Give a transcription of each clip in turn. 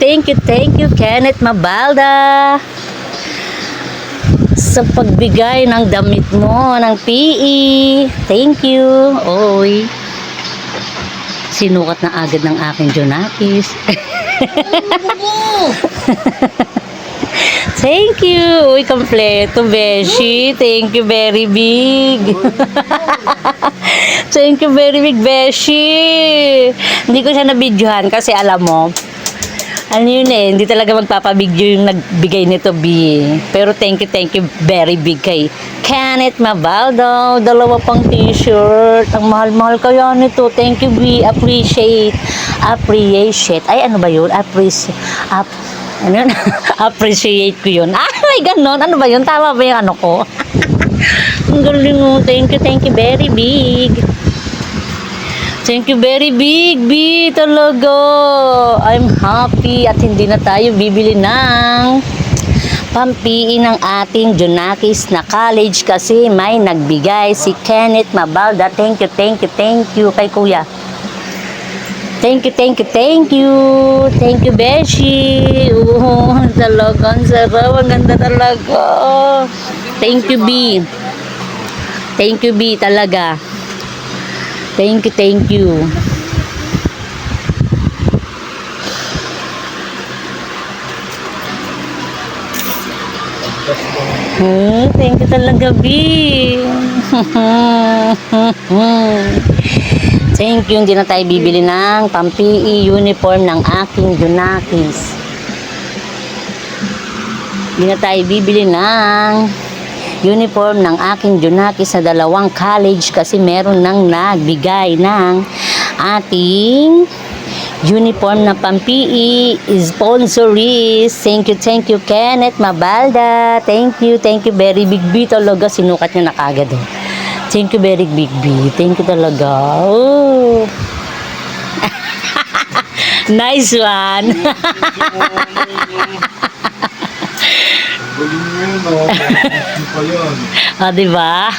thank you, Kenneth Mabalda. Sa pagbigay ng damit mo, ng PE. Thank you. Oy. Sinukat na agad ng aking Jonakis. Thank you. Uy, kompleto, Beshi. Thank you very big. Thank you very big, Beshi. Hindi ko siya nabidyohan kasi alam mo, ano yun eh, hindi talaga magpapabidyo yung nagbigay nito, B. Pero thank you very big kay Kenneth Mabaldo. Dalawa pang t-shirt. Ang mahal-mahal kaya nito. Thank you, B. Appreciate. Ay, ano ba yun? Ano yun? Appreciate ko yun. Ah, may ganon. Ano ba yun? Tama ba yung ano ko? Ang galing mo. Thank you very big. Thank you very big, B. Talaga. I'm happy at hindi na tayo bibili ng pampiin ng ating Jonakis na college kasi may nagbigay si Kenneth Mabalda. Thank you kay Kuya. Thank you. Thank you, Beshi. Talaga, ang sarap. Ang ganda talaga. Thank you, B. Thank you, B, talaga. Thank you. Thank you talaga, B. Thank you. Hindi na tayo bibili ng pampi uniform ng aking Jonakis. Hindi na tayo bibili ng uniform ng aking Jonakis sa dalawang college kasi meron nang nagbigay ng ating uniform na pampi sponsories. Thank you, Kenneth Mabalda. Thank you very big, B. Talaga, sinukat niya na kagad eh. Thank you very big, B. Thank you talaga. Oh. Nice one. Oh, diba?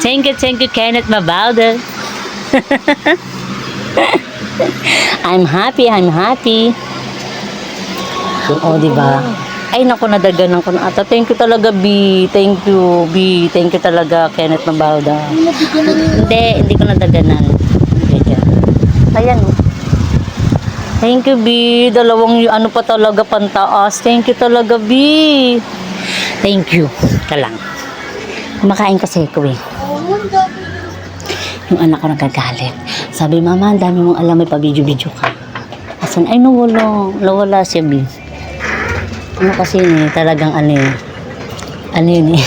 Thank you, Kenneth Mabalda. I'm happy. Oh, diba? Ay, naku, nadaganan ko na ata. Thank you talaga, B. Thank you, B. Thank you talaga, Kenneth Mabalda. Hindi ko nadaganan. Ayan, oh. Thank you, B. Dalawang ano pa talaga, pantaas. Thank you talaga, B. Thank you. Kalang. Kumakain kasi ko, eh. Yung anak ko nagagalit. Sabi, Mama, ang dami mong alam, may pa-video-video ka. Asan? Ay, nawala siya, B. Ano kasi yun eh, talagang ano yun eh.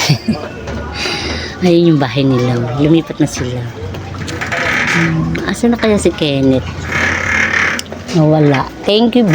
Ayun yung bahay nila. Lumipat na sila. Asa na kaya si Kenneth? Nawala. Thank you, B.